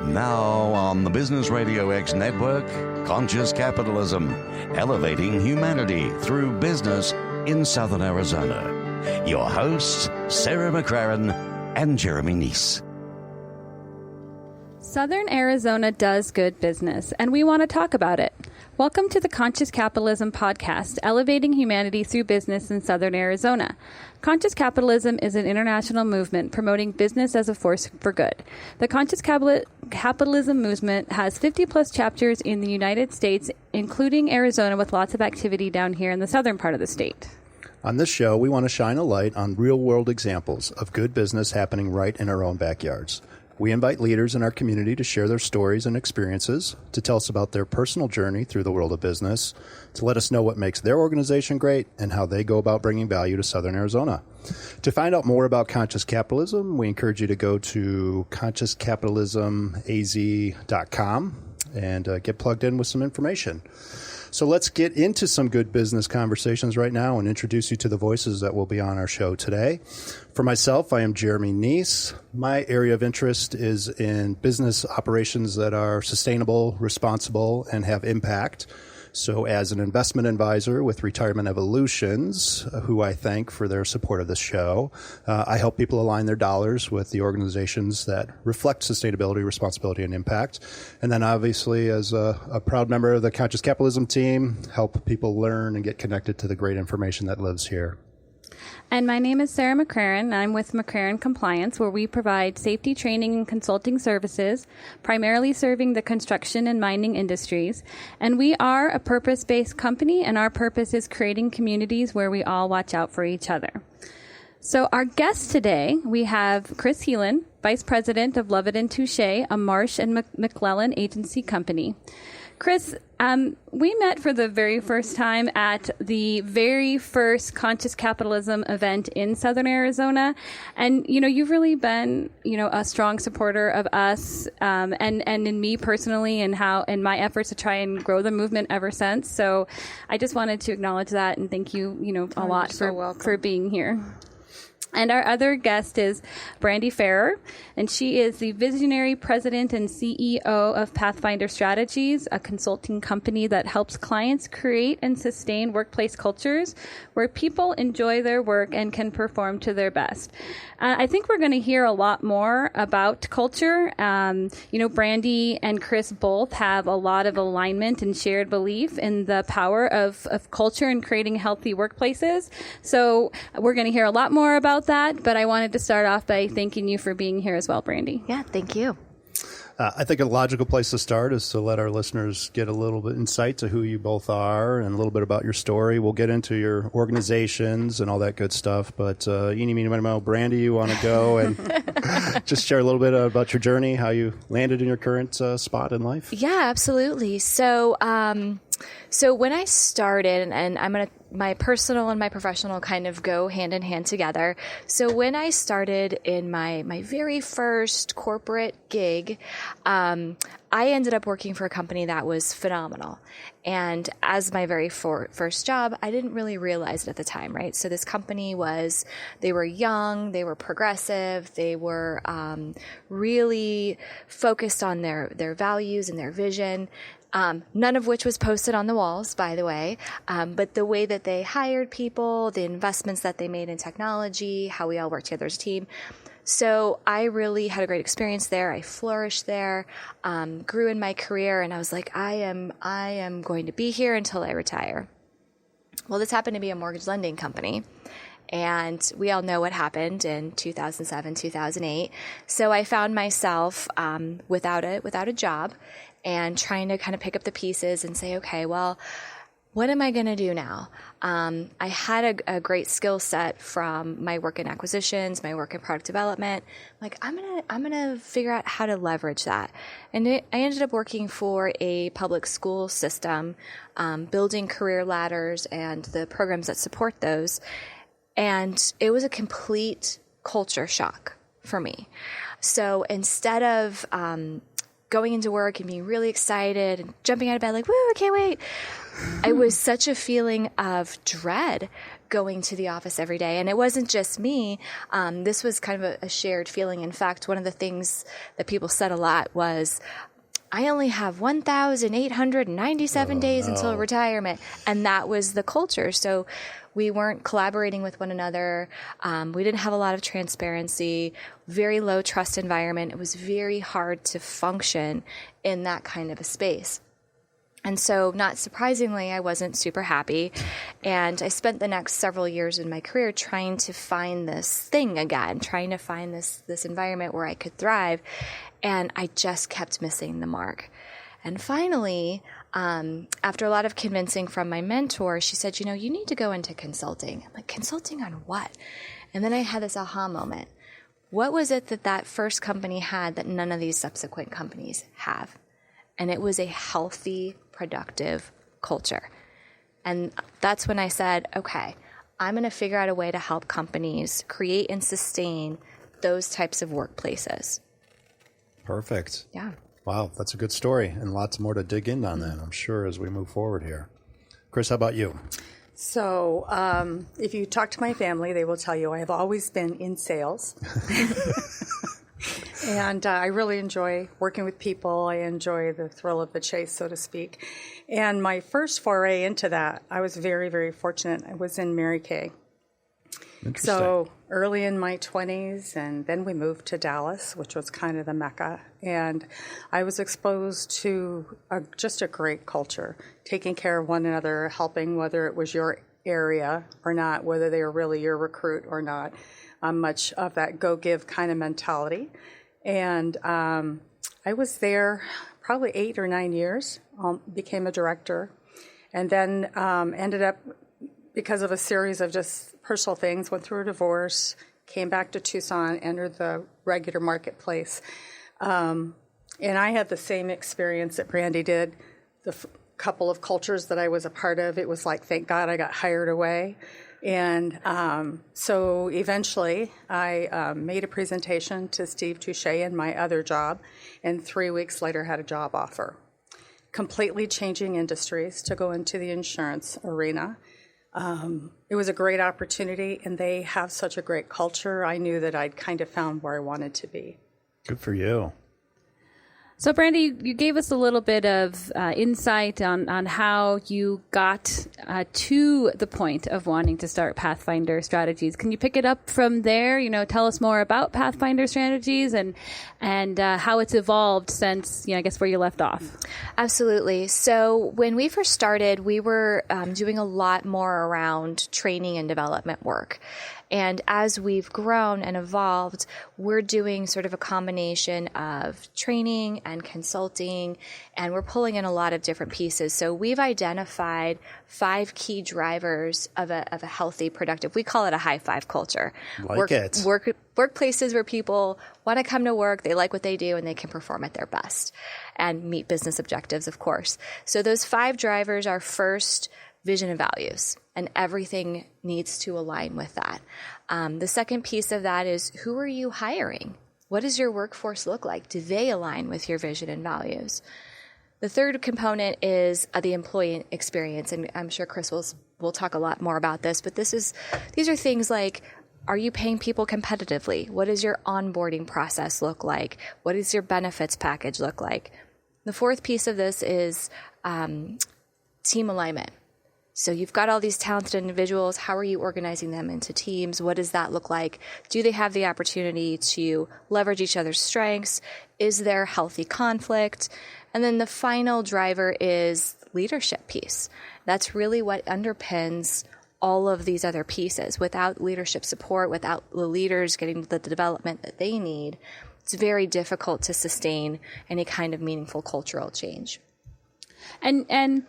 Now on the Business Radio X network, Conscious Capitalism, elevating humanity through business in Southern Arizona. Your hosts, Sarah McCraren and Jeremy Neese. Southern Arizona does good business, and we want to talk about it. Welcome to the Conscious Capitalism podcast, elevating humanity through business in Southern Arizona. Conscious Capitalism is an international movement promoting business as a force for good. The Conscious Capitalism movement has 50-plus chapters in the United States, including Arizona, with lots of activity down here in the southern part of the state. On this show, we want to shine a light on real-world examples of good business happening right in our own backyards. We invite leaders in our community to share their stories and experiences, to tell us about their personal journey through the world of business, to let us know what makes their organization great and how they go about bringing value to Southern Arizona. To find out more about Conscious Capitalism, we encourage you to go to consciouscapitalismaz.com and get plugged in with some information. So let's get into some good business conversations right now and introduce you to the voices that will be on our show today. For myself, I am Jeremy Neese. My area of interest is in business operations that are sustainable, responsible, and have impact. So as an investment advisor with Retirement Evolutions, who I thank for their support of this show, I help people align their dollars with the organizations that reflect sustainability, responsibility, and impact. And then obviously, as a proud member of the Conscious Capitalism team, help people learn and get connected to the great information that lives here. And my name is Sarah McCraren. I'm with McCraren Compliance, where we provide safety training and consulting services, primarily serving the construction and mining industries. And we are a purpose-based company, and our purpose is creating communities where we all watch out for each other. So our guest today, we have Chris Heelan, Vice President of Lovett & Touche, a Marsh and McClellan agency company. Chris, we met for the very first time at the very first Conscious Capitalism event in Southern Arizona. And, you've really been, a strong supporter of us and in me personally and my efforts to try and grow the movement ever since. So I just wanted to acknowledge that and thank you, a lot for being here. And our other guest is Brandy Ferrer, and she is the visionary president and CEO of Pathfinder Strategies, a consulting company that helps clients create and sustain workplace cultures where people enjoy their work and can perform to their best. I think we're going to hear a lot more about culture. Brandy and Chris both have a lot of alignment and shared belief in the power of culture and creating healthy workplaces. So we're going to hear a lot more about that, but I wanted to start off by thanking you for being here as well, Brandy. Yeah, thank you. I think a logical place to start is to let our listeners get a little bit insight to who you both are and a little bit about your story. We'll get into your organizations and all that good stuff, but Brandy, you want to go and just share a little bit about your journey, how you landed in your current spot in life? Yeah, absolutely. So when I started, and my personal and my professional kind of go hand in hand together. So when I started in my very first corporate gig, I ended up working for a company that was phenomenal. And as my very first job, I didn't really realize it at the time, right? So this company they were young, they were progressive, they were really focused on their values and their vision. None of which was posted on the walls, by the way, but the way that they hired people, the investments that they made in technology, how we all worked together as a team. So I really had a great experience there. I flourished there, grew in my career, and I was like, I am going to be here until I retire. Well, this happened to be a mortgage lending company. And we all know what happened in 2007, 2008. So I found myself without a job and trying to kind of pick up the pieces and say, okay, well, what am I going to do now? I had a great skill set from my work in acquisitions, my work in product development. Like, I'm gonna figure out how to leverage that. And I ended up working for a public school system, building career ladders and the programs that support those. And it was a complete culture shock for me. So instead of going into work and being really excited and jumping out of bed like, woo, I can't wait. It was such a feeling of dread going to the office every day. And it wasn't just me. This was kind of a shared feeling. In fact, one of the things that people said a lot was, I only have 1,897 days until retirement. And that was the culture. So we weren't collaborating with one another. We didn't have a lot of transparency, very low trust environment. It was very hard to function in that kind of a space. And so, not surprisingly, I wasn't super happy. And I spent the next several years in my career trying to find this thing again, trying to find this environment where I could thrive. And I just kept missing the mark. And finally, after a lot of convincing from my mentor, she said, you need to go into consulting. I'm like, consulting on what? And then I had this aha moment. What was it that first company had that none of these subsequent companies have? And it was a healthy, productive culture. And that's when I said, okay, I'm going to figure out a way to help companies create and sustain those types of workplaces. Perfect. Yeah. Wow, that's a good story, and lots more to dig in on that, I'm sure, as we move forward here. Chris, how about you? So if you talk to my family, they will tell you I have always been in sales. And I really enjoy working with people. I enjoy the thrill of the chase, so to speak. And my first foray into that, I was very, very fortunate. I was in Mary Kay. So early in my 20s, and then we moved to Dallas, which was kind of the mecca. And I was exposed to just a great culture, taking care of one another, helping, whether it was your area or not, whether they were really your recruit or not, much of that go-give kind of mentality. And I was there probably 8 or 9 years, became a director, and then ended up, because of a series of just personal things, went through a divorce, came back to Tucson, entered the regular marketplace. And I had the same experience that Brandy did. The couple of cultures that I was a part of, it was like, thank God I got hired away. And so eventually I made a presentation to Steve Touche in my other job, and 3 weeks later had a job offer. Completely changing industries to go into the insurance arena. It was a great opportunity, and they have such a great culture. I knew that I'd kind of found where I wanted to be. Good for you. So, Brandy, you gave us a little bit of insight on how you got to the point of wanting to start Pathfinder Strategies. Can you pick it up from there? Tell us more about Pathfinder Strategies and how it's evolved since, I guess, where you left off. Absolutely. So when we first started, we were doing a lot more around training and development work. And as we've grown and evolved, we're doing sort of a combination of training and consulting, and we're pulling in a lot of different pieces. So we've identified 5 key drivers of a healthy, productive, we call it a high five culture. Workplaces where people want to come to work, they like what they do, and they can perform at their best and meet business objectives, of course. So those 5 drivers are first, vision and values, and everything needs to align with that. The second piece of that is, who are you hiring? What does your workforce look like? Do they align with your vision and values? The third component is the employee experience, and I'm sure Chris will talk a lot more about this, but these are things like, are you paying people competitively? What does your onboarding process look like? What does your benefits package look like? The fourth piece of this is team alignment. So you've got all these talented individuals. How are you organizing them into teams? What does that look like? Do they have the opportunity to leverage each other's strengths? Is there healthy conflict? And then the final driver is leadership piece. That's really what underpins all of these other pieces. Without leadership support, without the leaders getting the development that they need, it's very difficult to sustain any kind of meaningful cultural change. And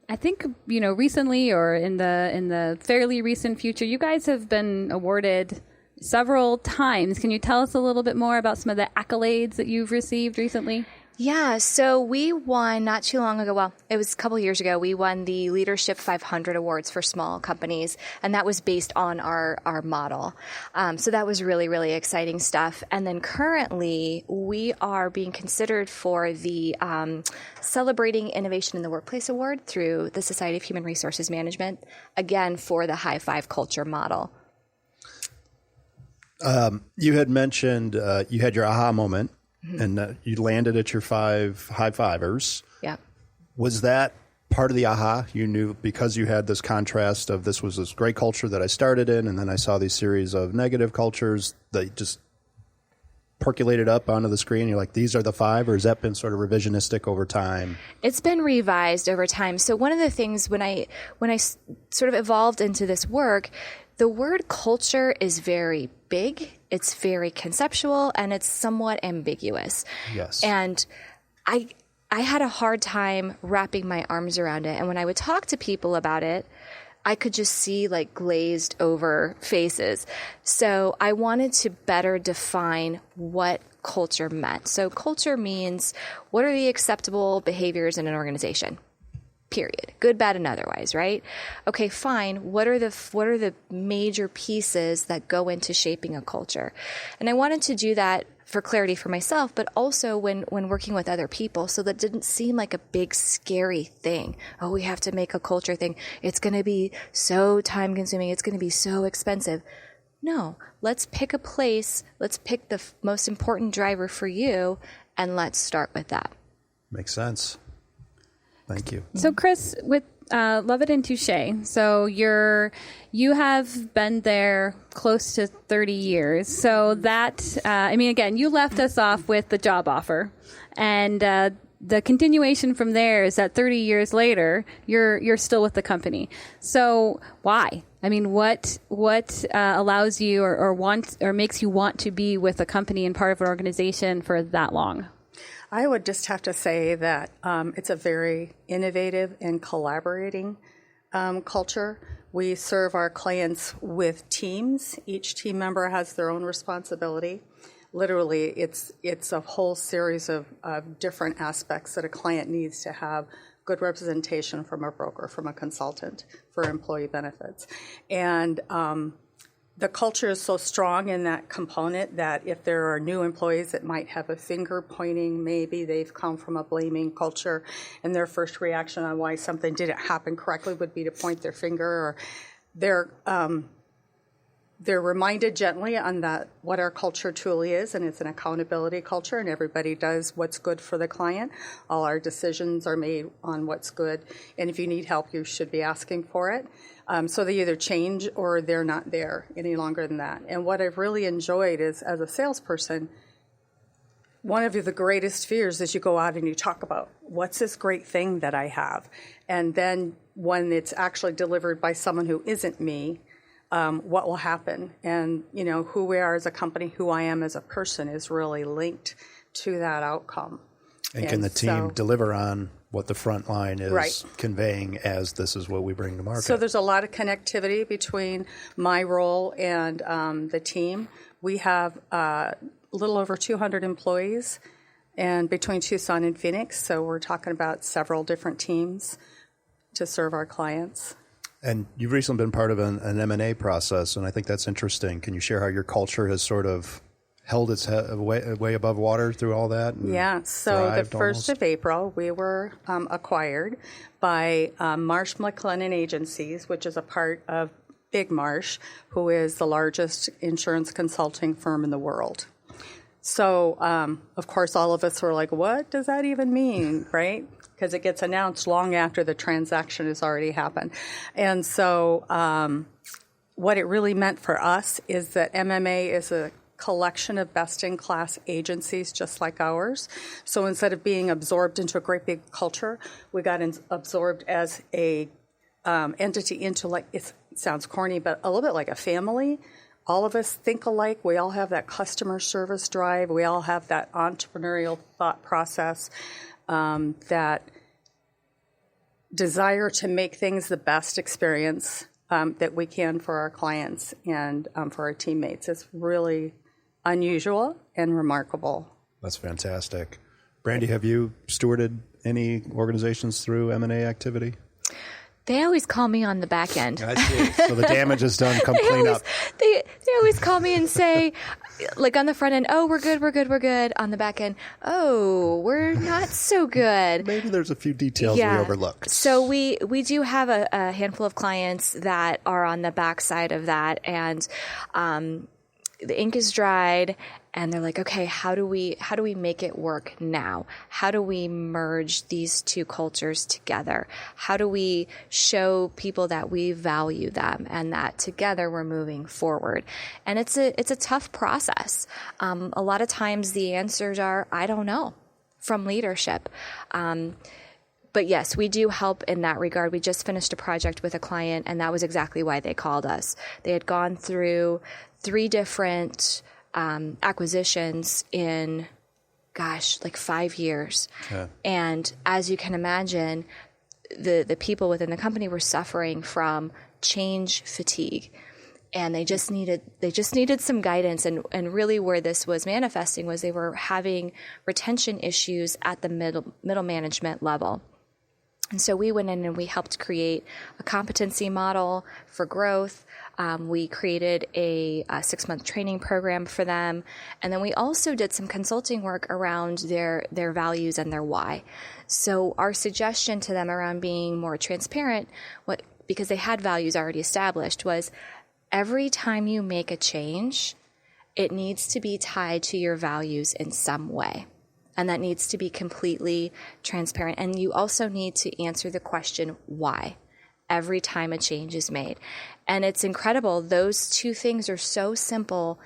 I think, recently or in the fairly recent future, you guys have been awarded several times. Can you tell us a little bit more about some of the accolades that you've received recently? Yeah, so we won not too long ago. Well, it was a couple years ago. We won the Leadership 500 Awards for small companies, and that was based on our model. So that was really, really exciting stuff. And then currently, we are being considered for the Celebrating Innovation in the Workplace Award through the Society of Human Resources Management, again, for the high five culture model. You had mentioned you had your aha moment. And you landed at your 5 high fivers. Yeah. Was that part of the aha? You knew because you had this contrast of this was this great culture that I started in, and then I saw these series of negative cultures that just percolated up onto the screen. You're like, these are the 5, or has that been sort of revisionistic over time? It's been revised over time. So one of the things when I sort of evolved into this work, the word culture is very big, it's very conceptual, and it's somewhat ambiguous. Yes. And I had a hard time wrapping my arms around it. And when I would talk to people about it, I could just see like glazed over faces. So I wanted to better define what culture meant. So culture means what are the acceptable behaviors in an organization? Period. Good, bad, and otherwise, right? Okay, fine. What are the major pieces that go into shaping a culture? And I wanted to do that for clarity for myself, but also when working with other people, so that didn't seem like a big, scary thing. Oh, we have to make a culture thing. It's going to be so time consuming. It's going to be so expensive. No, let's pick a place. Let's pick the most important driver for you, and let's start with that. Makes sense. Thank you. So, Chris, with Love It and Touché, so you have been there close to 30 years. So that, again, you left us off with the job offer, and the continuation from there is that 30 years later, you're still with the company. So why? I mean, what allows you or makes you want to be with a company and part of an organization for that long? I would just have to say that it's a very innovative and collaborating culture. We serve our clients with teams. Each team member has their own responsibility. Literally, it's a whole series of different aspects that a client needs to have good representation from a broker, from a consultant for employee benefits. And the culture is so strong in that component that if there are new employees that might have a finger pointing, maybe they've come from a blaming culture, and their first reaction on why something didn't happen correctly would be to point their finger, or they're reminded gently on that what our culture truly is, and it's an accountability culture, and everybody does what's good for the client. All our decisions are made on what's good, and if you need help, you should be asking for it. So they either change or they're not there any longer than that. And what I've really enjoyed is, as a salesperson, one of the greatest fears is you go out and you talk about, what's this great thing that I have? And then when it's actually delivered by someone who isn't me, what will happen? And, who we are as a company, who I am as a person is really linked to that outcome. And can the team deliver on what the front line is conveying as this is what we bring to market? So there's a lot of connectivity between my role and the team. We have a little over 200 employees and between Tucson and Phoenix, so we're talking about several different teams to serve our clients. And you've recently been part of an M&A process, and I think that's interesting. Can you share how your culture has sort of held its head way above water through all that? Yeah, so the 1st of April, we were acquired by Marsh McLennan Agencies, which is a part of Big Marsh, who is the largest insurance consulting firm in the world. So, of course, all of us were like, what does that even mean, right? Because it gets announced long after the transaction has already happened. And so what it really meant for us is that MMA is a collection of best-in-class agencies just like ours. So instead of being absorbed into a great big culture, we got absorbed as a entity into, like, it sounds corny, but a little bit like a family. All of us think alike. We all have that customer service drive. We all have that entrepreneurial thought process, that desire to make things the best experience that we can for our clients and for our teammates. It's really unusual and remarkable. That's fantastic. Brandy, have you stewarded any organizations through M&A activity? They always call me on the back end. I see. So the damage is done. Come clean up. They always call me and say, like on the front end, oh, we're good. On the back end, oh, we're not so good. Maybe there's a few details we overlooked. So we do have a handful of clients that are on the backside of that, and the ink is dried. And they're like, okay, how do we make it work now? How do we merge these two cultures together? How do we show people that we value them and that together we're moving forward? And it's a tough process. A lot of times the answers are, I don't know, from leadership. But yes, we do help in that regard. We just finished a project with a client, and that was exactly why they called us. They had gone through 3 different acquisitions in, like 5 years. Okay. And as you can imagine, the people within the company were suffering from change fatigue. And they just needed some guidance. And really where this was manifesting was they were having retention issues at the middle management level. And so we went in and we helped create a competency model for growth. We created a 6-month training program for them. And then we also did some consulting work around their values and their why. So our suggestion to them around being more transparent, because they had values already established, was every time you make a change, it needs to be tied to your values in some way. And that needs to be completely transparent. And you also need to answer the question, why, every time a change is made. And it's incredible. Those 2 things are so simple,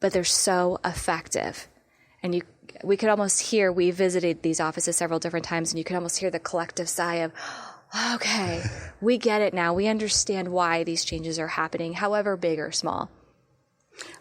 but they're so effective. And we could almost hear, we visited these offices several different times, and you could almost hear the collective sigh of, okay, we get it now. We understand why these changes are happening, however big or small.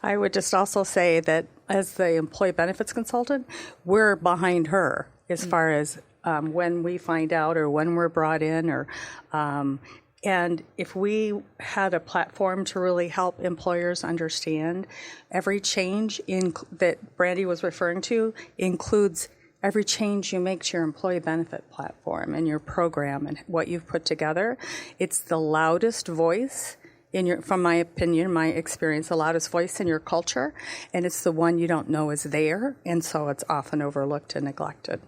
I would just also say that as the employee benefits consultant, we're behind her as far as when we find out or when we're brought in, or and if we had a platform to really help employers understand every change that Brandy was referring to includes every change you make to your employee benefit platform and your program and what you've put together. It's the loudest voice from my opinion, my experience, the loudest voice in your culture, and it's the one you don't know is there, and so it's often overlooked and neglected.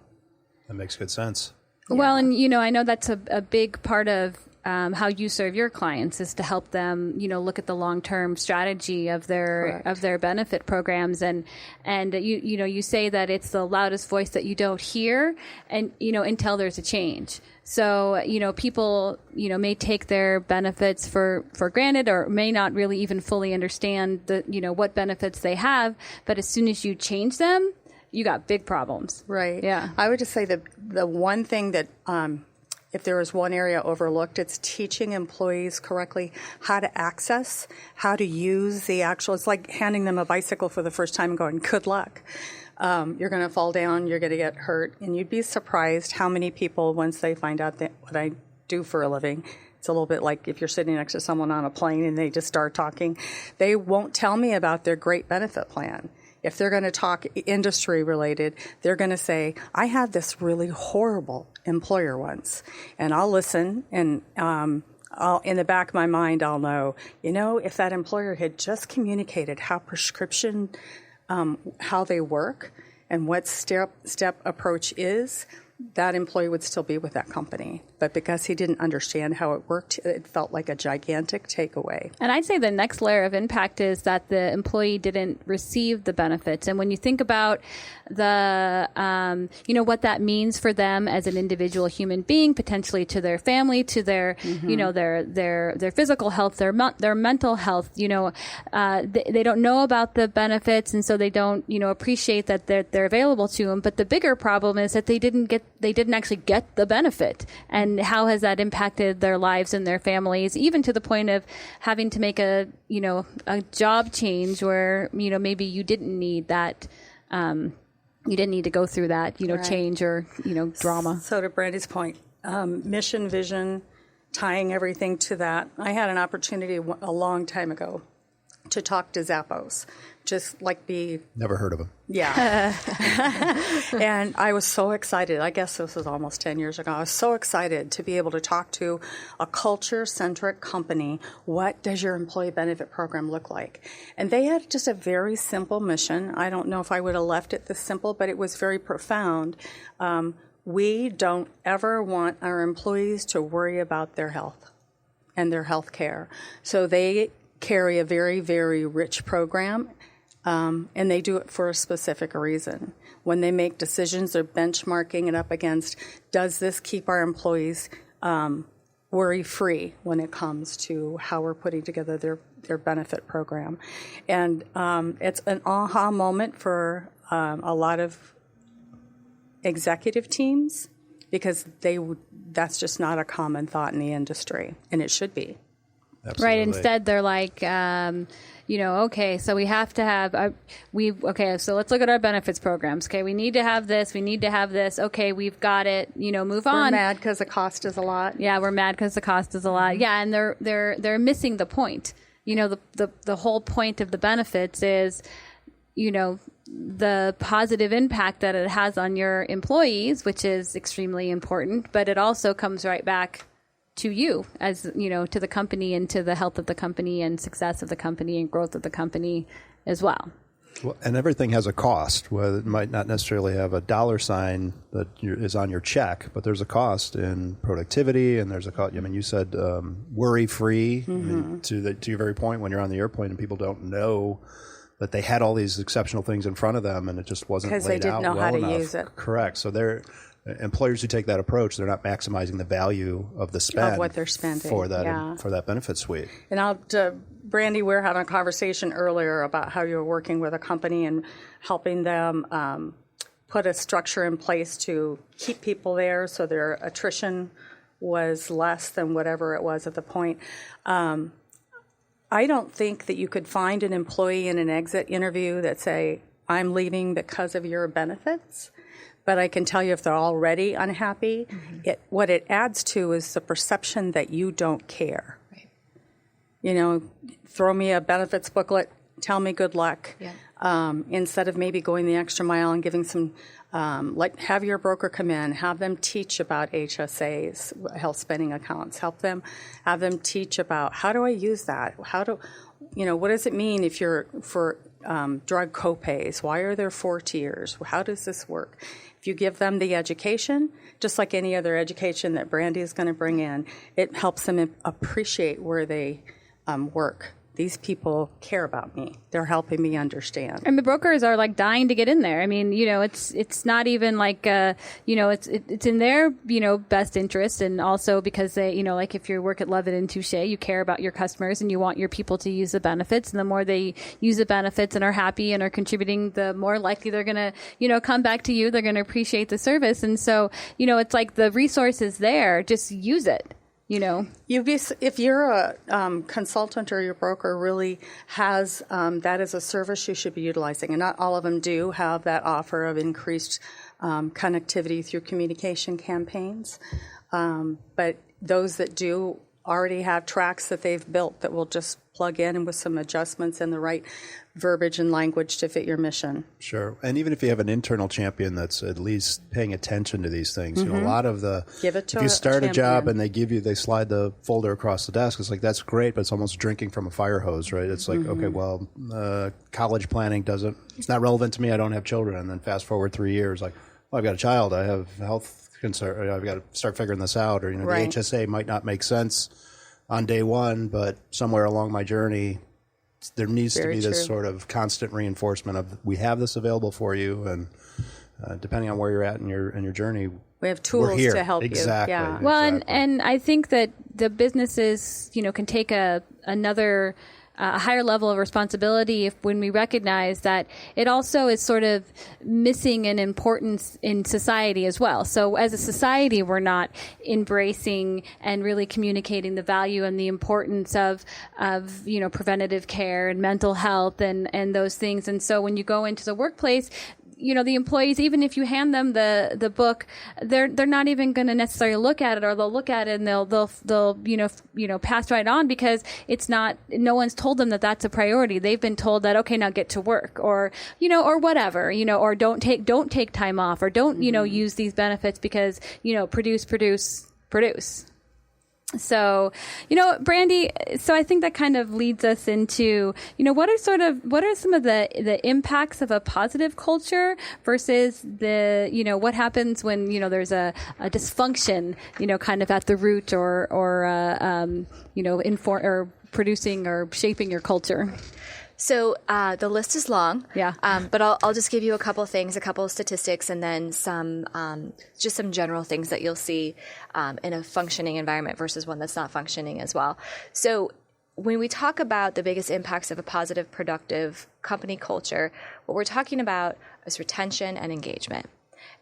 That makes good sense. Well, and I know that's a big part of how you serve your clients is to help them, look at the long-term strategy of their benefit programs, and you say that it's the loudest voice that you don't hear, and until there's a change. So people may take their benefits for granted, or may not really even fully understand what benefits they have. But as soon as you change them, you got big problems. Right. Yeah. I would just say that the one thing that if there is one area overlooked, it's teaching employees correctly how to access, how to use the actual. It's like handing them a bicycle for the first time and going, good luck. You're going to fall down, you're going to get hurt. And you'd be surprised how many people, once they find out that what I do for a living, it's a little bit like if you're sitting next to someone on a plane and they just start talking, they won't tell me about their great benefit plan. If they're going to talk industry related, they're going to say, I had this really horrible employer once. And I'll listen, and in the back of my mind, I'll know, if that employer had just communicated how prescription, how they work and what step approach is, that employee would still be with that company. But because he didn't understand how it worked, it felt like a gigantic takeaway. And I'd say the next layer of impact is that the employee didn't receive the benefits. And when you think about the, what that means for them as an individual human being, potentially to their family, to their, their physical health, their mental health, they don't know about the benefits, and so they don't, appreciate that they're available to them. But the bigger problem is that they didn't actually get the benefit. And how has that impacted their lives and their families, even to the point of having to make a job change where, maybe you didn't need that, you didn't need to go through that, right. change or, drama. So to Brandy's point, mission, vision, tying everything to that. I had an opportunity a long time ago to talk to Zappos. Just like Never heard of them. Yeah. And I was so excited. I guess this was almost 10 years ago. I was so excited to be able to talk to a culture-centric company. What does your employee benefit program look like? And they had just a very simple mission. I don't know if I would have left it this simple, but it was very profound. We don't ever want our employees to worry about their health and their health care. So they carry a very, very rich program. And they do it for a specific reason. When they make decisions, they're benchmarking it up against, does this keep our employees worry-free when it comes to how we're putting together their benefit program? And it's an aha moment for a lot of executive teams, because that's just not a common thought in the industry, and it should be. Absolutely. Right. Instead, they're like, okay, so we have to have, so let's look at our benefits programs. Okay, we need to have this. We need to have this. Okay, we've got it. Move on. We're mad because the cost is a lot. Yeah, we're mad because the cost is a lot. Yeah, and they're missing the point. The whole point of the benefits is, the positive impact that it has on your employees, which is extremely important, but it also comes right back to you, as to the company, and to the health of the company and success of the company and growth of the company as well. Well, and everything has a cost. Well, it might not necessarily have a dollar sign that is on your check, but there's a cost in productivity, and there's a cost. I mean, you said worry-free. Mm-hmm. I mean, to your very point, when you're on the airplane and people don't know that they had all these exceptional things in front of them, and it just wasn't laid out well enough. Because they didn't know how to use it. Correct. So employers who take that approach, they're not maximizing the value of the spend of what they're spending for that benefit suite. And Brandy, we had a conversation earlier about how you were working with a company and helping them put a structure in place to keep people there so their attrition was less than whatever it was at the point. I don't think that you could find an employee in an exit interview that say, I'm leaving because of your benefits. But I can tell you, if they're already unhappy, mm-hmm. What it adds to is the perception that you don't care. Right. Throw me a benefits booklet, tell me good luck. Yeah. Instead of maybe going the extra mile and giving some, have your broker come in, have them teach about HSAs, health spending accounts, have them teach about, how do I use that? What does it mean if you're for drug copays? Why are there 4 tiers? How does this work? If you give them the education, just like any other education that Brandy is going to bring in, it helps them appreciate where they work. These people care about me. They're helping me understand. And the brokers are like dying to get in there. I mean, it's not even like, it's in their, best interest. And also because they, like if you work at Levitt and Touche, you care about your customers and you want your people to use the benefits. And the more they use the benefits and are happy and are contributing, the more likely they're going to, come back to you. They're going to appreciate the service. And so, it's like the resource is there. Just use it. If you're a consultant or your broker really has that as a service you should be utilizing, and not all of them do have that offer of increased connectivity through communication campaigns, but those that do already have tracks that they've built that will just plug in and with some adjustments and the right verbiage and language to fit your mission. Sure. And even if you have an internal champion that's at least paying attention to these things, mm-hmm. A lot of if you start a job and they slide the folder across the desk, it's like, that's great, but it's almost drinking from a fire hose, right? It's like, mm-hmm. Okay, well, college planning it's not relevant to me. I don't have children. And then fast forward 3 years, like, well, I've got a child. I have health concern. I've got to start figuring this out. Or, right. The HSA might not make sense on day one, but somewhere along my journey, there needs to be this sort of constant reinforcement of, we have this available for you, and depending on where you're at in your journey, we have tools to help exactly, you. Yeah. Well, and I think that the businesses, can take another higher level of responsibility when we recognize that it also is sort of missing an importance in society as well. So as a society, we're not embracing and really communicating the value and the importance of preventative care and mental health and those things. And so when you go into the workplace, the employees, even if you hand them the book, they're not even going to necessarily look at it, or they'll look at it and they'll pass right on, because it's not, no one's told them that that's a priority. They've been told that, okay, now get to work, or whatever, or don't take time off, or don't, use these benefits because, produce. So, Brandy, so I think that kind of leads us into, what are some of the impacts of a positive culture versus what happens when, there's a dysfunction, kind of at the root, or producing or shaping your culture? So the list is long, yeah. But I'll just give you a couple things, a couple of statistics, and then some general things that you'll see in a functioning environment versus one that's not functioning as well. So when we talk about the biggest impacts of a positive, productive company culture, what we're talking about is retention and engagement.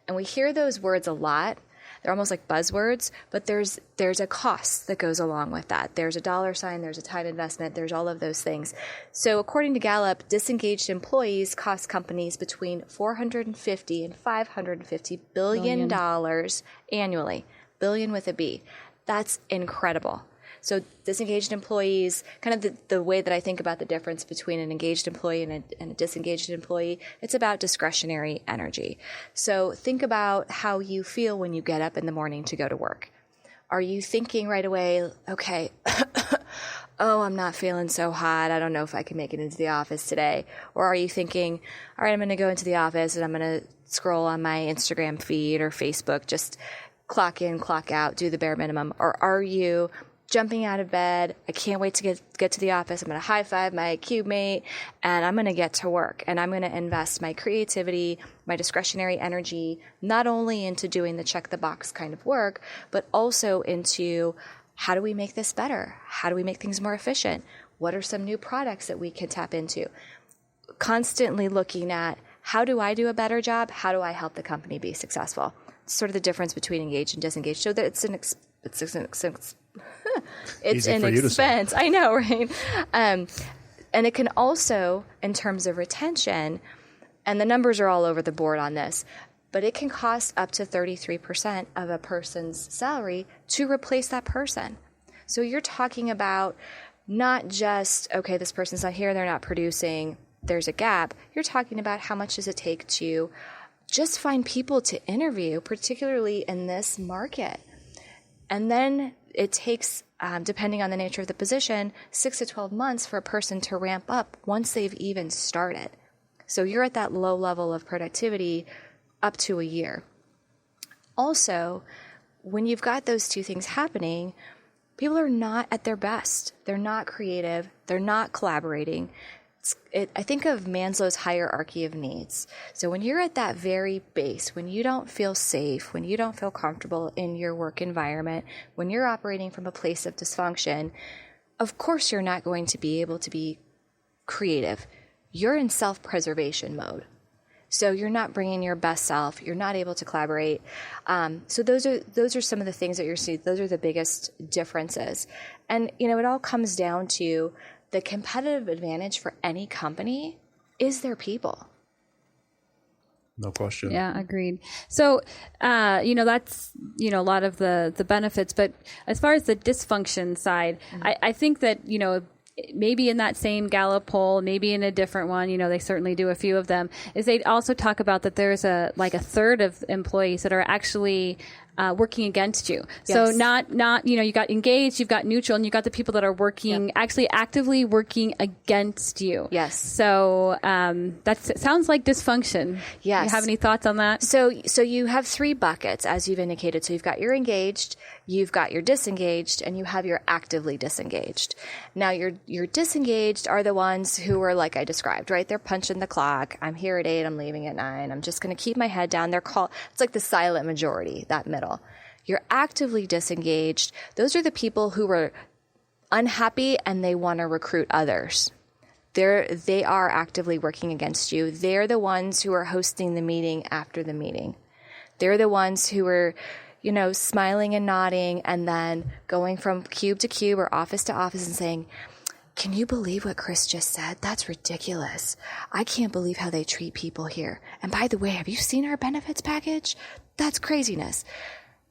And we hear those words a lot. They're almost like buzzwords, but there's a cost that goes along with that. There's a dollar sign, there's a time investment, there's all of those things. So according to Gallup, disengaged employees cost companies between $450 and $550 billion annually. Billion with a B. That's incredible. So disengaged employees, kind of the way that I think about the difference between an engaged employee and a disengaged employee, it's about discretionary energy. So think about how you feel when you get up in the morning to go to work. Are you thinking right away, okay, oh, I'm not feeling so hot, I don't know if I can make it into the office today? Or are you thinking, all right, I'm going to go into the office and I'm going to scroll on my Instagram feed or Facebook, just clock in, clock out, do the bare minimum? Or are you jumping out of bed, I can't wait to get to the office, I'm going to high five my cube mate, and I'm going to get to work, and I'm going to invest my creativity, my discretionary energy, not only into doing the check the box kind of work, but also into how do we make this better? How do we make things more efficient? What are some new products that we can tap into? Constantly looking at how do I do a better job? How do I help the company be successful? It's sort of the difference between engaged and disengaged. So that it's an expense. I know, right? And it can also, in terms of retention, and the numbers are all over the board on this, but it can cost up to 33% of a person's salary to replace that person. So you're talking about not just, okay, this person's not here, they're not producing, there's a gap. You're talking about how much does it take to just find people to interview, particularly in this market. And then it takes, depending on the nature of the position, 6 to 12 months for a person to ramp up once they've even started. So you're at that low level of productivity up to a year. Also, when you've got those two things happening, people are not at their best. They're not creative. They're not collaborating. I think of Maslow's hierarchy of needs. So when you're at that very base, when you don't feel safe, when you don't feel comfortable in your work environment, when you're operating from a place of dysfunction, of course you're not going to be able to be creative. You're in self-preservation mode. So you're not bringing your best self. You're not able to collaborate. So those are some of the things that you're seeing. Those are the biggest differences. And, it all comes down to the competitive advantage for any company is their people. No question. Yeah, agreed. So, that's, a lot of the benefits. But as far as the dysfunction side, I think that, maybe in that same Gallup poll, maybe in a different one, they certainly do a few of them, is they also talk about that there's a third of employees that are actually working against you. Yes. So not you got engaged, you've got neutral, and you've got the people that are working, actually actively working against you. Yes. So that sounds like dysfunction. Yes. You have any thoughts on that? So you have three buckets, as you've indicated. So you've got your engaged, you've got your disengaged, and you have your actively disengaged. Now your disengaged are the ones who are like I described, right? They're punching the clock. I'm here at 8, I'm leaving at 9. I'm just going to keep my head down. It's like the silent majority, that middle. You're actively disengaged. Those are the people who are unhappy and they want to recruit others. They are actively working against you. They're the ones who are hosting the meeting after the meeting. They're the ones who are, smiling and nodding and then going from cube to cube or office to office and saying, can you believe what Chris just said? That's ridiculous. I can't believe how they treat people here. And by the way, have you seen our benefits package? That's craziness.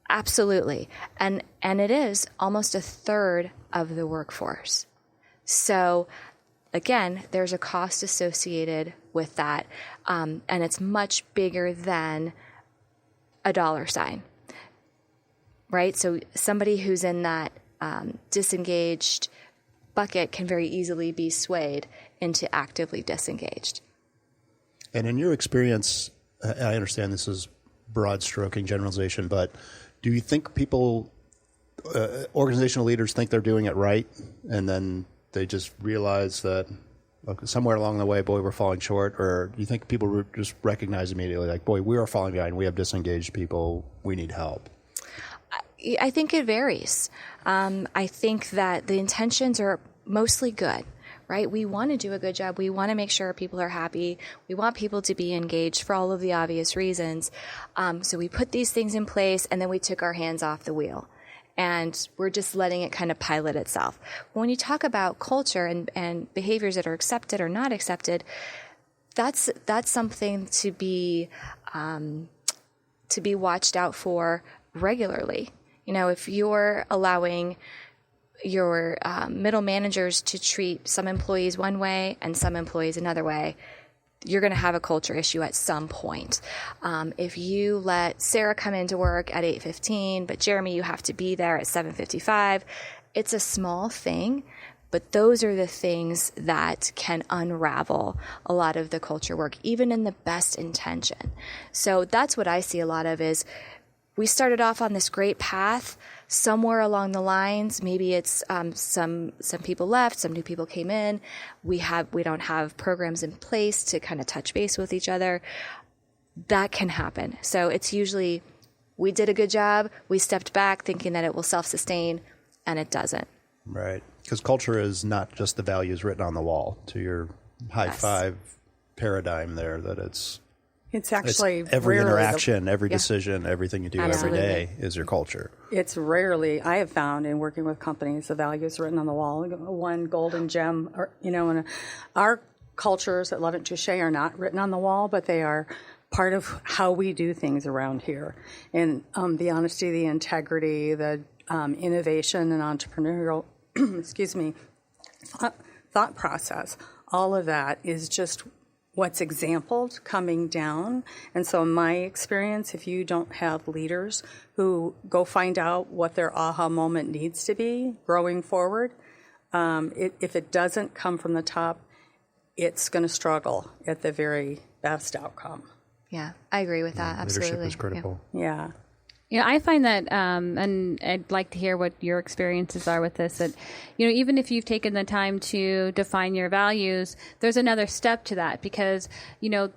Absolutely. And it is almost a third of the workforce. So again, there's a cost associated with that. And it's much bigger than a dollar sign, right? So somebody who's in that disengaged bucket can very easily be swayed into actively disengaged. And in your experience, I understand this is broad stroking generalization, but do you think people, organizational leaders think they're doing it right, and then they just realize that somewhere along the way, boy, we're falling short? Or do you think people just recognize immediately, like, boy, we are falling behind, we have disengaged people, we need help? I think it varies. I think that the intentions are mostly good, right? We want to do a good job. We want to make sure people are happy. We want people to be engaged for all of the obvious reasons. So we put these things in place, and then we took our hands off the wheel. And we're just letting it kind of pilot itself. When you talk about culture and behaviors that are accepted or not accepted, that's something to be watched out for regularly. You know, if you're allowing your middle managers to treat some employees one way and some employees another way, you're going to have a culture issue at some point. If you let Sarah come into work at 8:15, but Jeremy, you have to be there at 7:55, it's a small thing, but those are the things that can unravel a lot of the culture work, even in the best intention. So that's what I see a lot of is we started off on this great path. Somewhere along the lines, maybe it's some people left, some new people came in. We don't have programs in place to kind of touch base with each other. That can happen. So it's usually we did a good job, we stepped back thinking that it will self-sustain, and it doesn't. Right, because culture is not just the values written on the wall. To your high five paradigm there, that it's actually every interaction, every decision, everything you do every day is your culture. It's rarely, I have found in working with companies, the values written on the wall, one golden gem, and our cultures at Love and Touche are not written on the wall, but they are part of how we do things around here. And the honesty, the integrity, the innovation and entrepreneurial, thought process, all of that is just what's exampled coming down. And so in my experience, if you don't have leaders who go find out what their aha moment needs to be growing forward, if it doesn't come from the top, it's going to struggle at the very best outcome. Yeah, I agree with that. Absolutely. Leadership is critical. Yeah. Yeah, I find that, and I'd like to hear what your experiences are with this, that, even if you've taken the time to define your values, there's another step to that because, your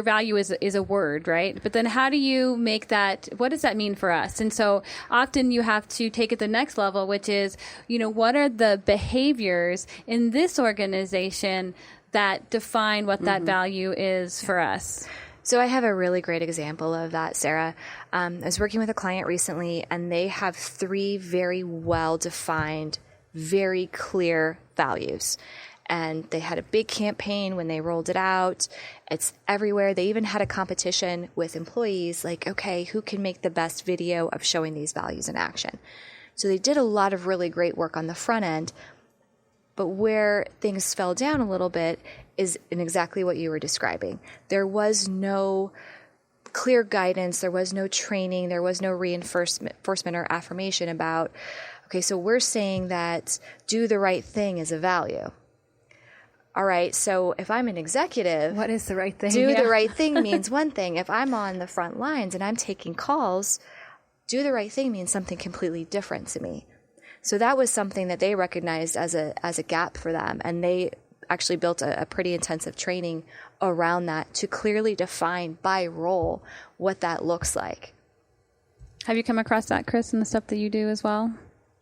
value is a word, right? But then how do you make that, what does that mean for us? And so often you have to take it the next level, which is, what are the behaviors in this organization that define what that value is for us? So I have a really great example of that, Sarah. I was working with a client recently, and they have 3 very well-defined, very clear values. And they had a big campaign when they rolled it out. It's everywhere. They even had a competition with employees, like, okay, who can make the best video of showing these values in action? So they did a lot of really great work on the front end. But where things fell down a little bit is in exactly what you were describing. There was no clear guidance, there was no training, there was no reinforcement or affirmation about, okay, so we're saying that do the right thing is a value. All right, so if I'm an executive, what is the right thing? Do the right thing means one thing. If I'm on the front lines and I'm taking calls, do the right thing means something completely different to me. So that was something that they recognized as a gap for them, and they actually built a pretty intensive training around that to clearly define by role what that looks like. Have you come across that, Chris, in the stuff that you do as well?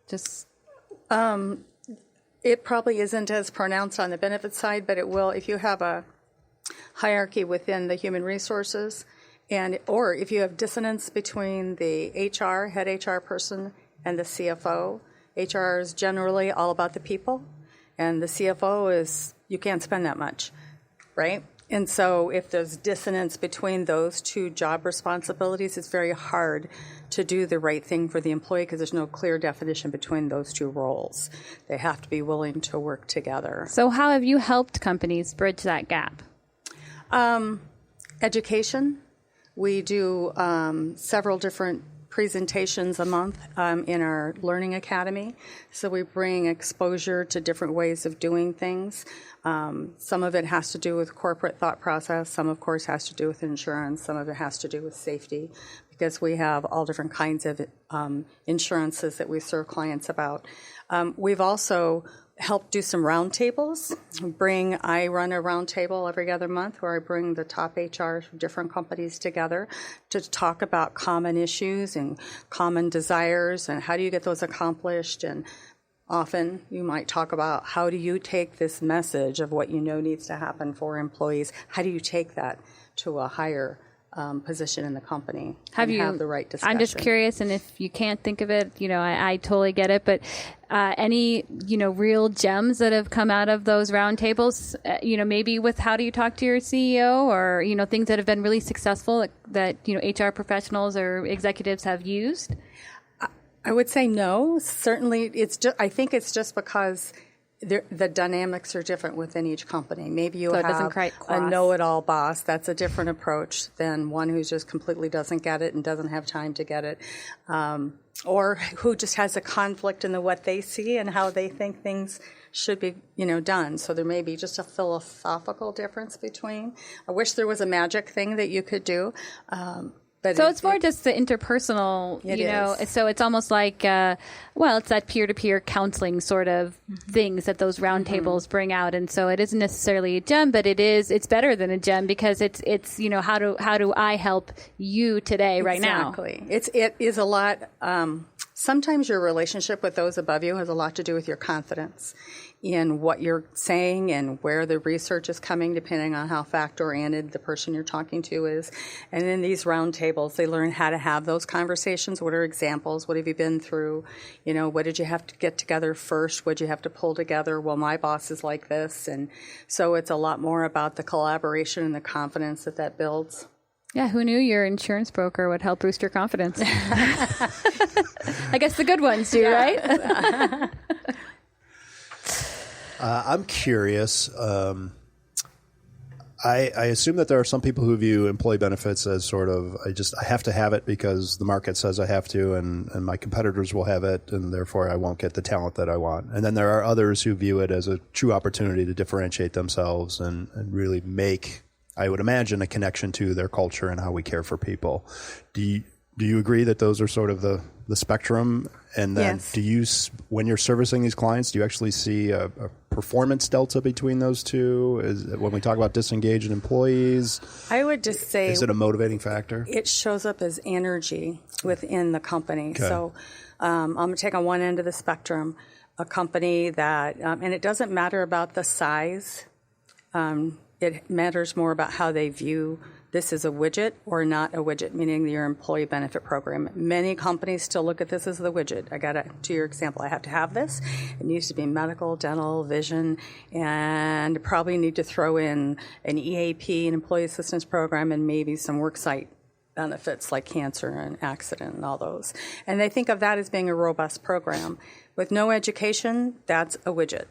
Just it probably isn't as pronounced on the benefit side, but it will if you have a hierarchy within the human resources, or if you have dissonance between the head HR person, and the CFO. HR is generally all about the people, and the CFO is, you can't spend that much, right? And so if there's dissonance between those two job responsibilities, it's very hard to do the right thing for the employee because there's no clear definition between those two roles. They have to be willing to work together. So how have you helped companies bridge that gap? Education. We do several different presentations a month in our Learning Academy. So we bring exposure to different ways of doing things. Some of it has to do with corporate thought process. Some, of course, has to do with insurance. Some of it has to do with safety, because we have all different kinds of insurances that we serve clients about. We've also helped do some roundtables. I run a roundtable every other month where I bring the top HR from different companies together to talk about common issues and common desires and how do you get those accomplished. And often you might talk about how do you take this message of what you know needs to happen for employees, how do you take that to a higher position in the company have the right discussion. I'm just curious, and if you can't think of it, I totally get it, but any, real gems that have come out of those roundtables, maybe with how do you talk to your CEO or, things that have been really successful that HR professionals or executives have used? I would say no. Certainly, I think it's just because the dynamics are different within each company. Maybe you have a know-it-all boss. That's a different approach than one who just completely doesn't get it and doesn't have time to get it, or who just has a conflict in what they see and how they think things should be, done. So there may be just a philosophical difference between. I wish there was a magic thing that you could do. So it's more just the interpersonal, so it's almost like, it's that peer-to-peer counseling sort of things that those roundtables bring out. And so it isn't necessarily a gem, but it's better than a gem because it's how do I help you today right now? Exactly. It is a lot. Sometimes your relationship with those above you has a lot to do with your confidence in what you're saying and where the research is coming, depending on how fact-oriented the person you're talking to is. And in these roundtables, they learn how to have those conversations. What are examples? What have you been through? What did you have to get together first? What did you have to pull together? Well, my boss is like this. And so it's a lot more about the collaboration and the confidence that builds. Yeah, who knew your insurance broker would help boost your confidence? I guess the good ones do, right? I'm curious. I assume that there are some people who view employee benefits as sort of, I have to have it because the market says I have to, and my competitors will have it, and therefore I won't get the talent that I want. And then there are others who view it as a true opportunity to differentiate themselves and really make, I would imagine, a connection to their culture and how we care for people. Do you agree that those are sort of the spectrum? And then yes. When you're servicing these clients, do you actually see a performance delta between those two? When we talk about disengaged employees, I would just say, is it a motivating factor? It shows up as energy within the company. Okay. So I'm going to take on one end of the spectrum, a company that, and it doesn't matter about the size. It matters more about how they view this is a widget or not a widget, meaning your employee benefit program. Many companies still look at this as the widget. To your example, I have to have this. It needs to be medical, dental, vision, and probably need to throw in an EAP, an employee assistance program, and maybe some worksite benefits like cancer and accident and all those. And they think of that as being a robust program. With no education, that's a widget.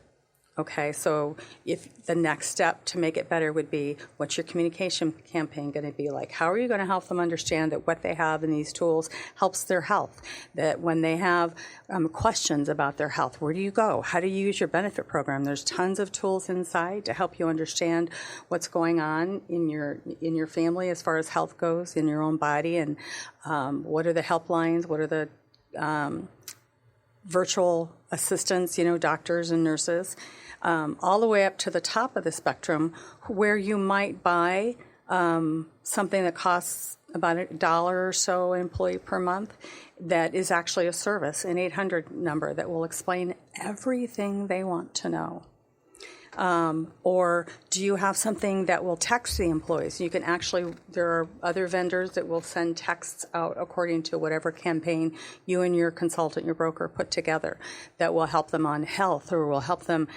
Okay, so if the next step to make it better would be, what's your communication campaign going to be like? How are you going to help them understand that what they have in these tools helps their health? That when they have questions about their health, where do you go? How do you use your benefit program? There's tons of tools inside to help you understand what's going on in your family as far as health goes, in your own body, and what are the helplines? What are the virtual assistants, doctors and nurses, all the way up to the top of the spectrum, where you might buy something that costs about $1 or so an employee per month that is actually a service, an 800 number that will explain everything they want to know. Or do you have something that will text the employees? You can actually, there are other vendors that will send texts out according to whatever campaign you and your consultant, your broker put together that will help them on health or will help them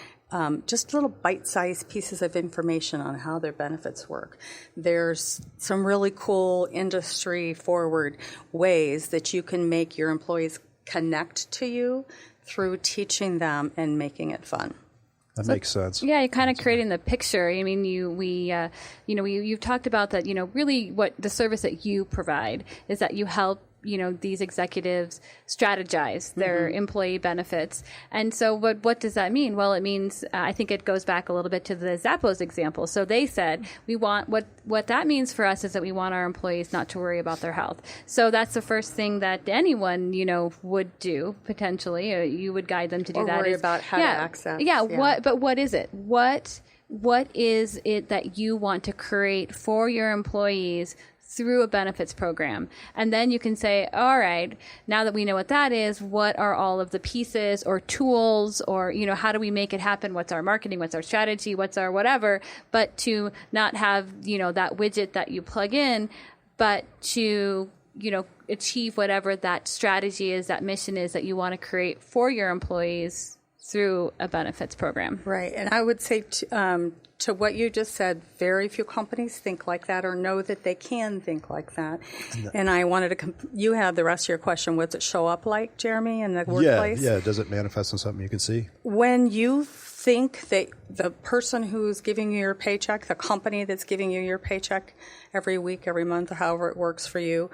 just little bite-sized pieces of information on how their benefits work. There's some really cool industry-forward ways that you can make your employees connect to you through teaching them and making it fun. That makes sense. Yeah, you're kind of creating the picture. I mean, you've talked about that. Really, what the service that you provide is that you help these executives strategize their employee benefits. And so what does that mean? Well, it means, I think it goes back a little bit to the Zappos example. So they said, we want, what that means for us is that we want our employees not to worry about their health. So that's the first thing that anyone, would do, potentially. You would guide them to do or that. Worry about how to access. Yeah, what is it? What is it that you want to create for your employees through a benefits program? And then you can say, all right, now that we know what that is, what are all of the pieces or tools or, how do we make it happen? What's our marketing? What's our strategy? What's our whatever? But to not have, that widget that you plug in, but to, achieve whatever that strategy is, that mission is that you want to create for your employees through a benefits program. Right. And I would say to what you just said, very few companies think like that or know that they can think like that. And I wanted to, you have the rest of your question. What's it show up like, Jeremy, in the workplace? Yeah. Does it manifest in something you can see? When you think that the person who's giving you your paycheck, the company that's giving you your paycheck every week, every month, however it works for you,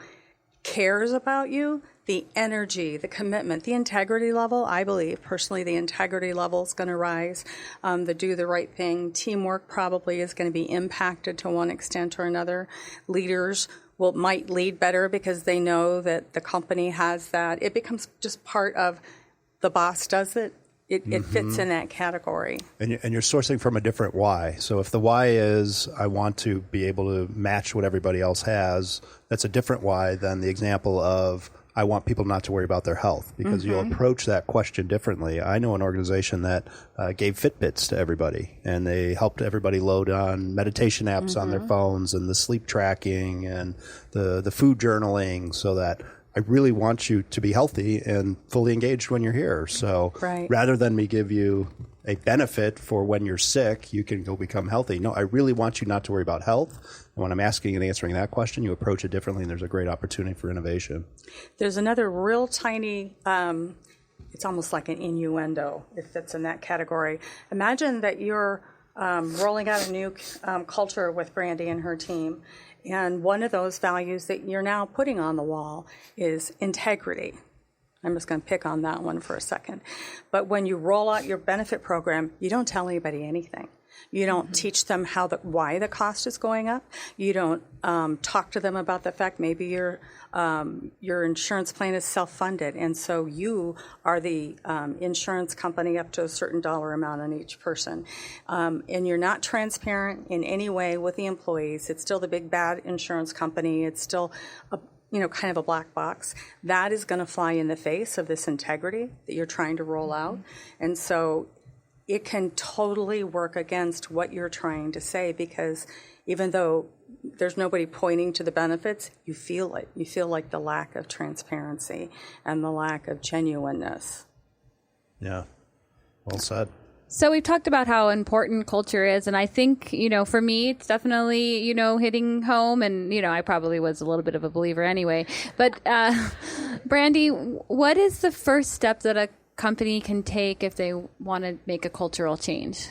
cares about you, the energy, the commitment, the integrity level, I believe personally the integrity level is going to rise. The do the right thing. Teamwork probably is going to be impacted to one extent or another. Leaders might lead better because they know that the company has that. It becomes just part of the boss does it. It fits in that category. And you're sourcing from a different why. So if the why is I want to be able to match what everybody else has, that's a different why than the example of I want people not to worry about their health, because you'll approach that question differently. I know an organization that gave Fitbits to everybody, and they helped everybody load on meditation apps on their phones and the sleep tracking and the food journaling, so that I really want you to be healthy and fully engaged when you're here. So rather than me give you a benefit for when you're sick, you can go become healthy. No, I really want you not to worry about health. And when I'm asking and answering that question, you approach it differently, and there's a great opportunity for innovation. There's another real tiny, it's almost like an innuendo, if that's in that category. Imagine that you're rolling out a new culture with Brandy and her team, and one of those values that you're now putting on the wall is integrity. I'm just going to pick on that one for a second. But when you roll out your benefit program, you don't tell anybody anything. You don't teach them why the cost is going up. You don't talk to them about the fact maybe your insurance plan is self-funded, and so you are the insurance company up to a certain dollar amount on each person. And you're not transparent in any way with the employees. It's still the big bad insurance company. It's still kind of a black box. That is going to fly in the face of this integrity that you're trying to roll out. And so it can totally work against what you're trying to say, because even though there's nobody pointing to the benefits, you feel it. You feel like the lack of transparency and the lack of genuineness. Yeah, well said. So we've talked about how important culture is, and I think, for me, it's definitely, hitting home, and, I probably was a little bit of a believer anyway. But, Brandy, what is the first step that a company can take if they want to make a cultural change?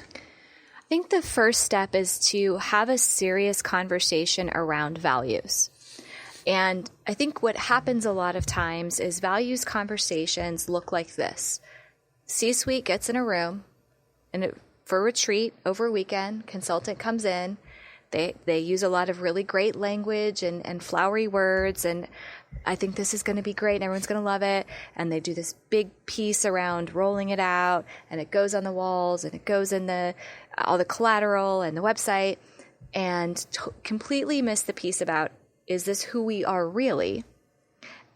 I think the first step is to have a serious conversation around values. And I think what happens a lot of times is values conversations look like this. C-suite gets in a room, and for a retreat over a weekend, consultant comes in. They use a lot of really great language and flowery words, and I think this is going to be great and everyone's going to love it. And they do this big piece around rolling it out, and it goes on the walls, and it goes in all the collateral and the website, and completely miss the piece about, is this who we are really?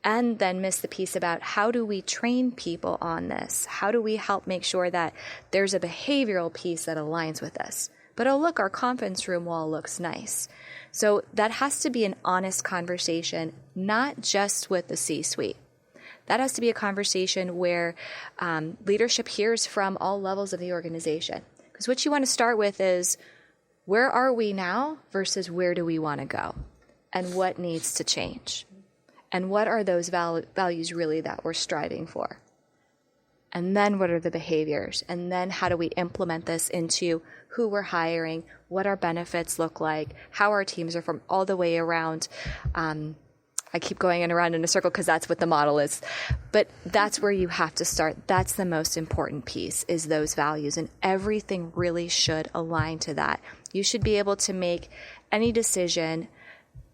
and then miss the piece about how do we train people on this? How do we help make sure that there's a behavioral piece that aligns with this? But oh, look, our conference room wall looks nice. So that has to be an honest conversation, not just with the C-suite. That has to be a conversation where leadership hears from all levels of the organization. Because what you want to start with is, where are we now versus where do we want to go? And what needs to change? And what are those values really that we're striving for? And then what are the behaviors? And then how do we implement this into who we're hiring, what our benefits look like, how our teams are from all the way around. I keep going around in a circle because that's what the model is. But that's where you have to start. That's the most important piece, is those values. And everything really should align to that. You should be able to make any decision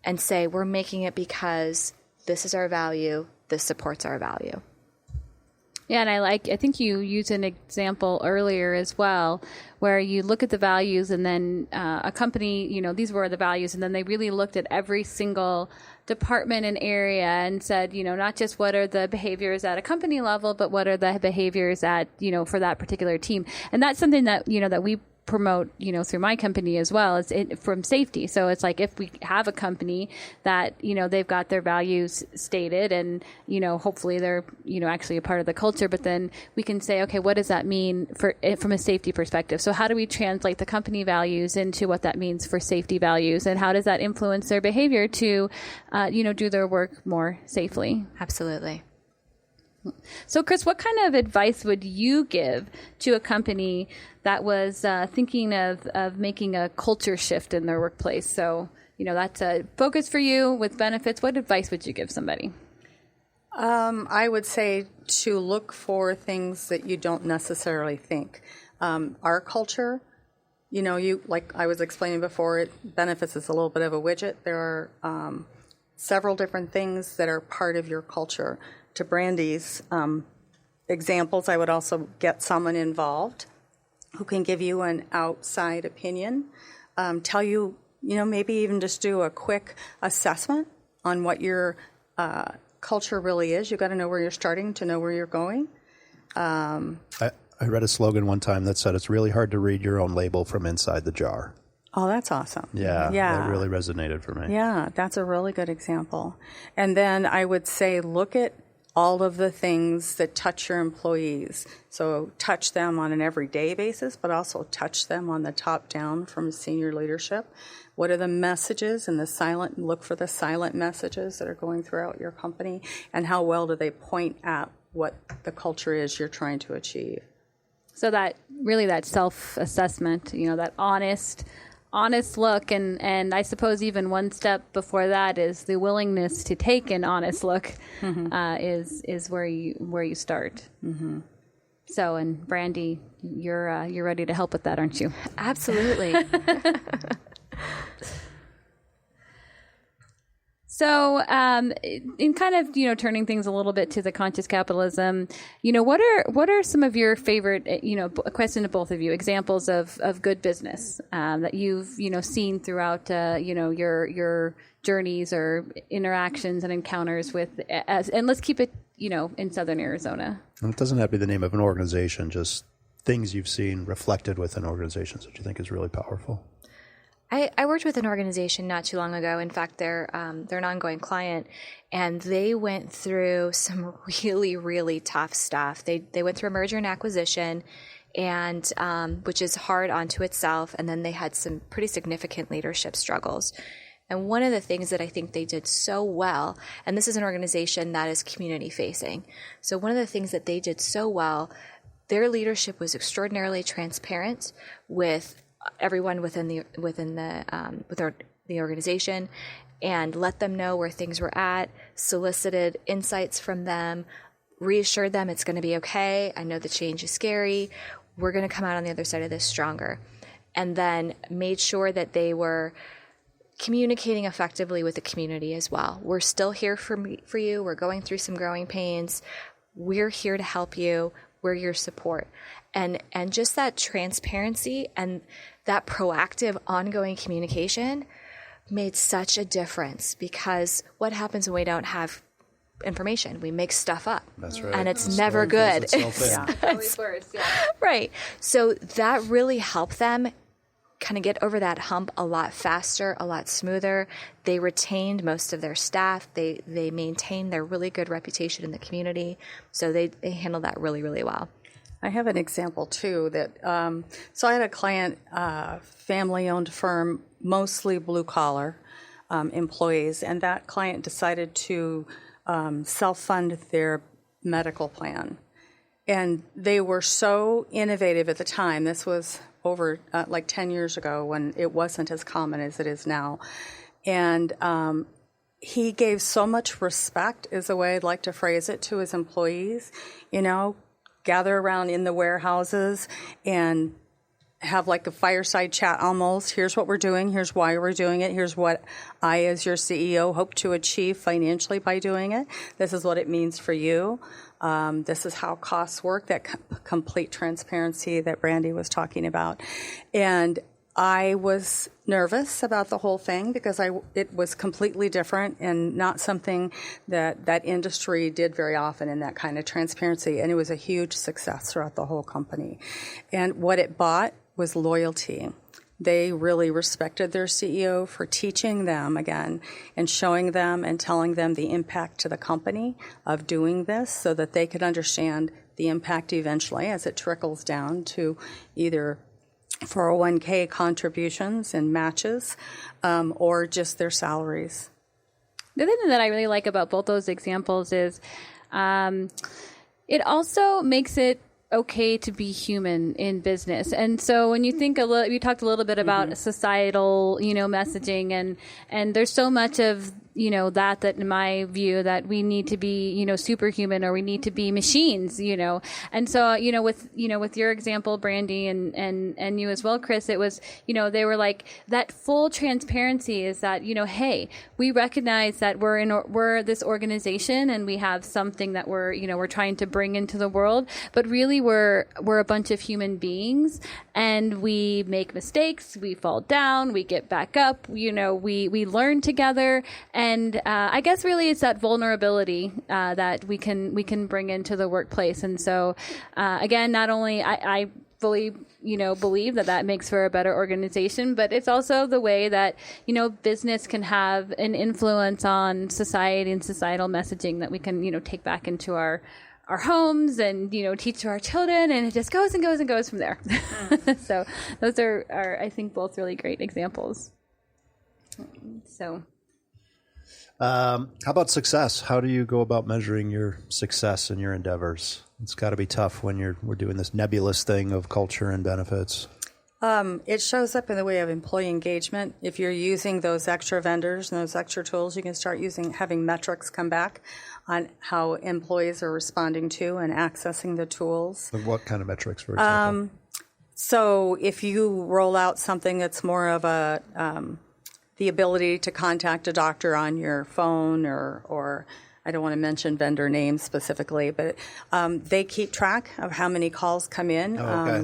and say, we're making it because this is our value, this supports our value. Yeah, and I think you used an example earlier as well, where you look at the values and then a company, these were the values, and then they really looked at every single department and area and said, not just what are the behaviors at a company level, but what are the behaviors at, for that particular team. And that's something that, that we promote, through my company as well, is from safety. So it's like, if we have a company that, they've got their values stated and, hopefully they're, actually a part of the culture, but then we can say, okay, what does that mean from a safety perspective? So how do we translate the company values into what that means for safety values? And how does that influence their behavior to, do their work more safely? Absolutely. So, Chris, what kind of advice would you give to a company that was thinking of making a culture shift in their workplace? So, that's a focus for you with benefits. What advice would you give somebody? I would say to look for things that you don't necessarily think. Our culture, like I was explaining before, benefits is a little bit of a widget. There are several different things that are part of your culture. To Brandy's examples, I would also get someone involved who can give you an outside opinion, tell you, maybe even just do a quick assessment on what your culture really is. You've got to know where you're starting to know where you're going. I read a slogan one time that said, it's really hard to read your own label from inside the jar. Oh, that's awesome. Yeah, that really resonated for me. Yeah, that's a really good example. And then I would say, look at all of the things that touch your employees. So touch them on an everyday basis, but also touch them on the top down from senior leadership. What are the messages and look for the silent messages that are going throughout your company, and how well do they point at what the culture is you're trying to achieve? So that self-assessment, that honest look, and I suppose even one step before that is the willingness to take an honest look. Is where you start. Mm-hmm. So, and Brandy, you're ready to help with that, aren't you? Absolutely. So, in kind of, turning things a little bit to the conscious capitalism, what are some of your favorite, a question to both of you, examples of good business that you've, seen throughout, your journeys or interactions and encounters with, and let's keep it, in Southern Arizona. And it doesn't have to be the name of an organization, just things you've seen reflected within organizations that you think is really powerful. I worked with an organization not too long ago. In fact, they're an ongoing client, and they went through some really, really tough stuff. They went through a merger and acquisition, and which is hard onto itself, and then they had some pretty significant leadership struggles. And one of the things that I think they did so well, and this is an organization that is community facing, so one of the things that they did so well, their leadership was extraordinarily transparent with everyone within the organization, and let them know where things were at, solicited insights from them, reassured them it's going to be okay. I know the change is scary. We're going to come out on the other side of this stronger. And then made sure that they were communicating effectively with the community as well. We're still here for you. We're going through some growing pains. We're here to help you. We're your support. And just that transparency and that proactive ongoing communication made such a difference, because what happens when we don't have information. We make stuff up. That's right. And it's never good. Always worse, yeah. Right. So that really helped them kind of get over that hump a lot faster, a lot smoother. They retained most of their staff. They maintained their really good reputation in the community. So they handled that really, really well. I have an example too that, so I had a client, family-owned firm, mostly blue-collar employees, and that client decided to self-fund their medical plan. And they were so innovative at the time. This was over like 10 years ago when it wasn't as common as it is now. And he gave so much respect, is the way I'd like to phrase it, to his employees, gather around in the warehouses and have like a fireside chat almost. Here's what we're doing. Here's why we're doing it. Here's what I, as your CEO, hope to achieve financially by doing it. This is what it means for you. This is how costs work, that complete transparency that Brandy was talking about. And I was nervous about the whole thing because it was completely different and not something that industry did very often in that kind of transparency. And it was a huge success throughout the whole company. And what it bought was loyalty. They really respected their CEO for teaching them again and showing them and telling them the impact to the company of doing this so that they could understand the impact eventually as it trickles down to either 401k contributions and matches or just their salaries. The other thing that I really like about both those examples is it also makes it okay to be human in business. And so when you think you talked a little bit about societal, messaging and there's so much of, that in my view that we need to be, superhuman or we need to be machines, And so, with your example, Brandy, and you as well, Chris, it was, they were like that full transparency is that, hey, we recognize that we're this organization and we have something that we're trying to bring into the world, but really we're a bunch of human beings and we make mistakes, we fall down, we get back up, we learn together. And I guess really it's that vulnerability that we can bring into the workplace. And so, again, not only I fully, believe that makes for a better organization, but it's also the way that, business can have an influence on society and societal messaging that we can, take back into our homes and, teach to our children, and it just goes and goes and goes from there. So those are, I think, both really great examples. So. How about success? How do you go about measuring your success in your endeavors? It's got to be tough when we're doing this nebulous thing of culture and benefits. It shows up in the way of employee engagement. If you're using those extra vendors and those extra tools, you can start having metrics come back on how employees are responding to and accessing the tools. What kind of metrics, for example? So if you roll out something that's more of the ability to contact a doctor on your phone or I don't want to mention vendor names specifically, but they keep track of how many calls come in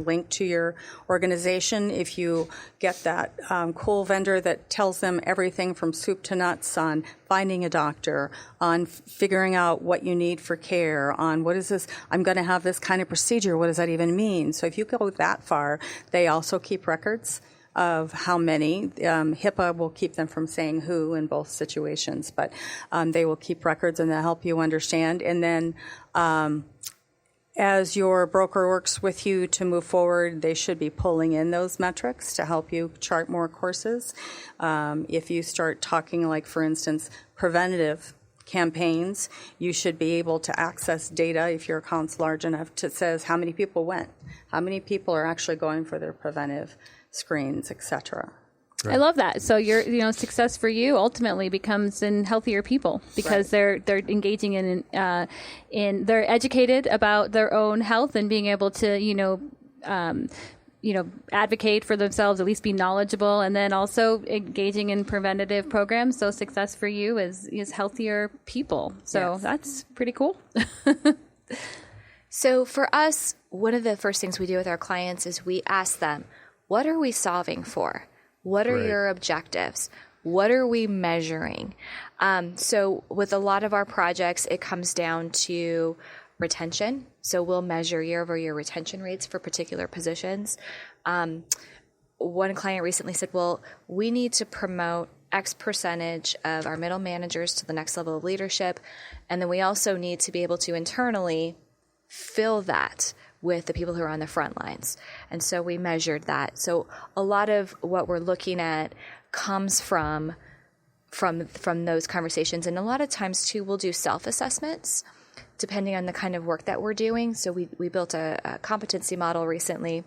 linked to your organization. If you get that cool vendor that tells them everything from soup to nuts on finding a doctor, on figuring out what you need for care, on what is this, I'm going to have this kind of procedure, what does that even mean? So if you go that far, they also keep records of how many. HIPAA will keep them from saying who in both situations, but they will keep records and they'll help you understand. And then as your broker works with you to move forward, they should be pulling in those metrics to help you chart more courses. If you start talking like, for instance, preventative campaigns, you should be able to access data if your account's large enough to says how many people went, how many people are actually going for their preventive screens, etc. Right. I love that. So your success for you ultimately becomes in healthier people because they're engaging in they're educated about their own health and being able to advocate for themselves, at least be knowledgeable, and then also engaging in preventative programs. So success for you is healthier people. So that's pretty cool. So for us, one of the first things we do with our clients is we ask them, what are we solving for? What are your objectives? What are we measuring? So with a lot of our projects, it comes down to retention. So we'll measure year-over-year retention rates for particular positions. One client recently said, well, we need to promote X percentage of our middle managers to the next level of leadership. And then we also need to be able to internally fill that with the people who are on the front lines. And so we measured that. So a lot of what we're looking at comes from those conversations. And a lot of times too, we'll do self-assessments depending on the kind of work that we're doing. So we built a competency model recently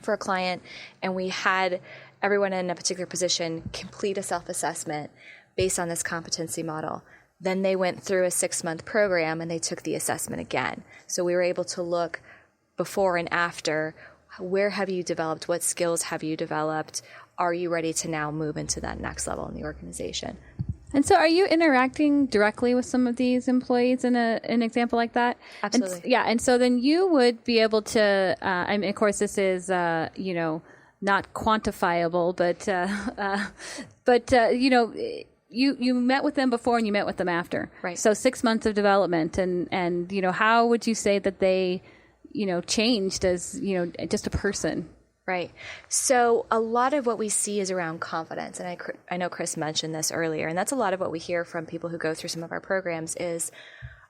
for a client, and we had everyone in a particular position complete a self-assessment based on this competency model. Then they went through a 6-month program and they took the assessment again. So we were able to look before and after. Where have you developed? What skills have you developed? Are you ready to now move into that next level in the organization? And so are you interacting directly with some of these employees in an example like that? Absolutely. And so then you would be able to, I mean, of course, this is, not quantifiable, but you met with them before and you met with them after. Right. So 6 months of development and how would you say that they, changed as, just a person? Right. So a lot of what we see is around confidence. And I know Chris mentioned this earlier, and that's a lot of what we hear from people who go through some of our programs is,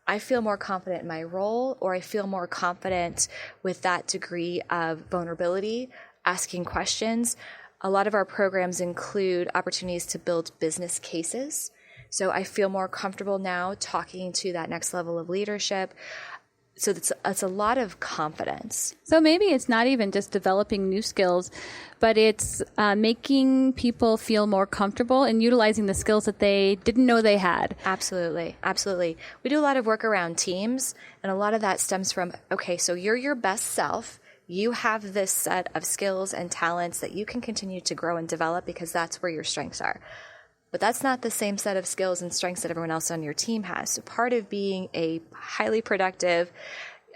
I feel more confident in my role, or I feel more confident with that degree of vulnerability, asking questions. A lot of our programs include opportunities to build business cases. So I feel more comfortable now talking to that next level of leadership. So it's a lot of confidence. So maybe it's not even just developing new skills, but it's making people feel more comfortable and utilizing the skills that they didn't know they had. Absolutely. Absolutely. We do a lot of work around teams, and a lot of that stems from, okay, so you're your best self. You have this set of skills and talents that you can continue to grow and develop because that's where your strengths are. But that's not the same set of skills and strengths that everyone else on your team has. So part of being a highly productive,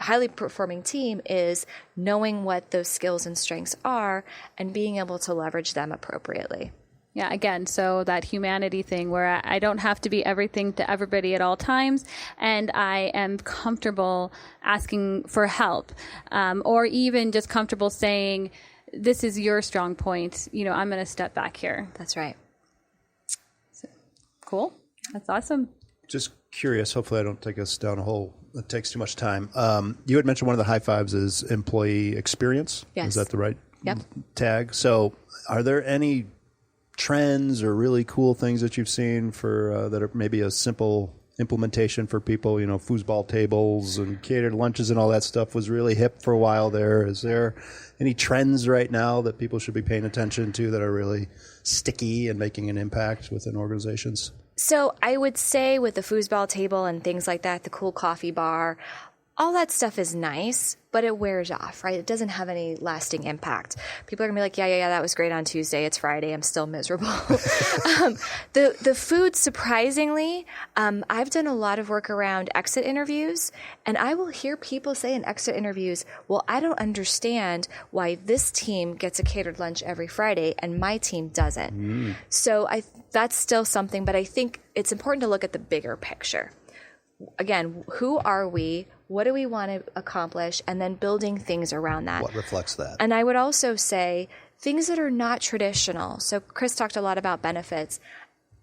highly performing team is knowing what those skills and strengths are and being able to leverage them appropriately. Yeah, again, so that humanity thing where I don't have to be everything to everybody at all times, and I am comfortable asking for help, or even just comfortable saying, this is your strong point, I'm going to step back here. That's right. Cool. That's awesome. Just curious, hopefully I don't take us down a hole that takes too much time. You had mentioned one of the high fives is employee experience. Yes. Is that the right Yep. tag? So are there any trends or really cool things that you've seen for that are maybe a simple implementation for people? Foosball tables and catered lunches and all that stuff was really hip for a while there. Is there any trends right now that people should be paying attention to that are really sticky and making an impact within organizations? So I would say with the foosball table and things like that, the cool coffee bar, all that stuff is nice, but it wears off, right? It doesn't have any lasting impact. People are going to be like, yeah, that was great on Tuesday. It's Friday. I'm still miserable. The food, surprisingly, I've done a lot of work around exit interviews, and I will hear people say in exit interviews, well, I don't understand why this team gets a catered lunch every Friday and my team doesn't. So that's still something, but I think it's important to look at the bigger picture. Again, who are we? What do we want to accomplish? And then building things around that. What reflects that? And I would also say things that are not traditional. So Chris talked a lot about benefits.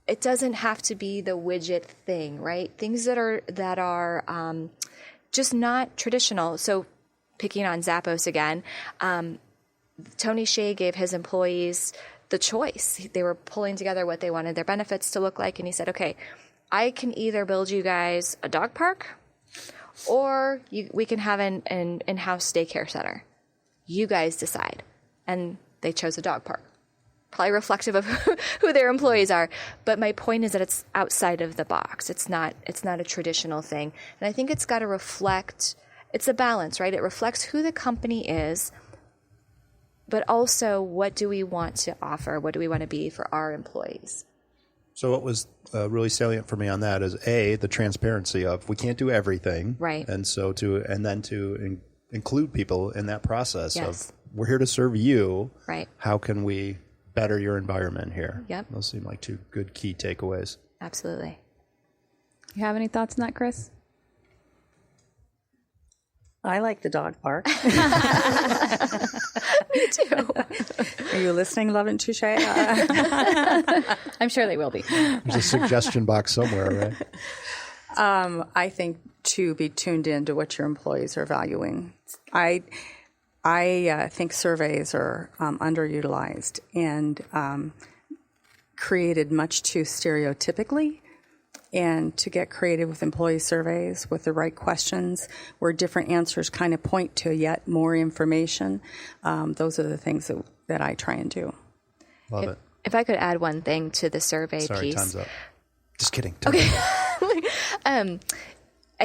It doesn't have to be the widget thing, right? Things that are just not traditional. So picking on Zappos again, Tony Hsieh gave his employees the choice. They were pulling together what they wanted their benefits to look like. And he said, okay, I can either build you guys a dog park or we can have an in-house daycare center. You guys decide. And they chose a dog park. Probably reflective of who their employees are. But my point is that it's outside of the box. It's not a traditional thing. And I think it's got to reflect, it's a balance, right? It reflects who the company is, but also what do we want to offer? What do we want to be for our employees? So what was really salient for me on that is the transparency of we can't do everything, right? And so to include people in that process yes. of we're here to serve you, right? How can we better your environment here. Yep. Those seem like two good key takeaways. Absolutely. You have any thoughts on that, Chris? I like the dog bark. Me too. Are you listening, Love and Touche? I'm sure they will be. There's a suggestion box somewhere, right? I think to be tuned in to what your employees are valuing. I think surveys are underutilized and created much too stereotypically. And to get creative with employee surveys with the right questions where different answers kind of point to yet more information, those are the things that I try and do. Love it. If I could add one thing to the survey Sorry, piece. time's up. Just kidding. Okay. I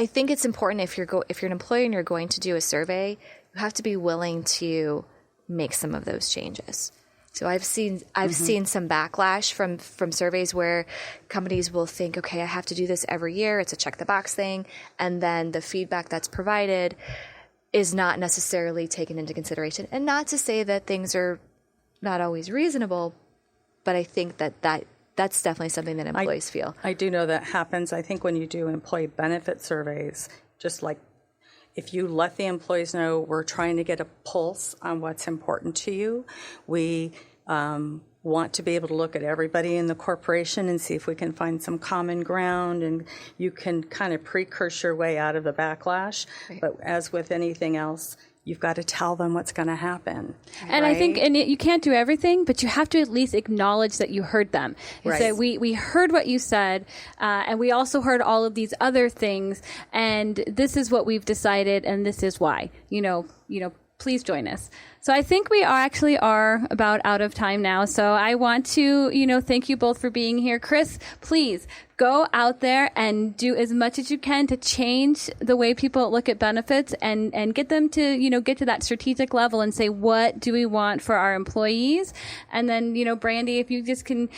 think it's important if you're an employee and you're going to do a survey, you have to be willing to make some of those changes. So I've seen some backlash from surveys where companies will think, okay, I have to do this every year. It's a check the box thing. And then the feedback that's provided is not necessarily taken into consideration. And not to say that things are not always reasonable, but I think that's definitely something that employees feel. I do know that happens. I think when you do employee benefit surveys, just like if you let the employees know we're trying to get a pulse on what's important to you, we want to be able to look at everybody in the corporation and see if we can find some common ground, and you can kind of precurse your way out of the backlash. Right. But as with anything else, you've got to tell them what's going to happen. And right? I think you can't do everything, but you have to at least acknowledge that you heard them. And right. Say, we heard what you said, and we also heard all of these other things, and this is what we've decided, and this is why. Please join us. So I think we are about out of time now. So I want to, thank you both for being here. Chris, please go out there and do as much as you can to change the way people look at benefits and get them to, get to that strategic level and say, what do we want for our employees? And then, Brandy, if you just can,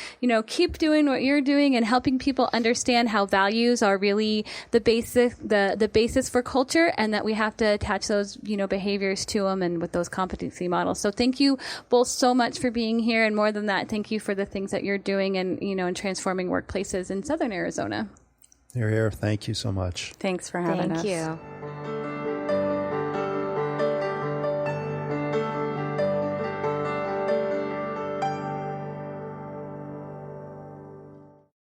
keep doing what you're doing and helping people understand how values are really the basis for culture, and that we have to attach those, behaviors to them and with those competency models. So thank you both so much for being here. And more than that, thank you for the things that you're doing and, and transforming workplaces in Southern Arizona. Here. Thank you so much. Thank you for having us. Thank you.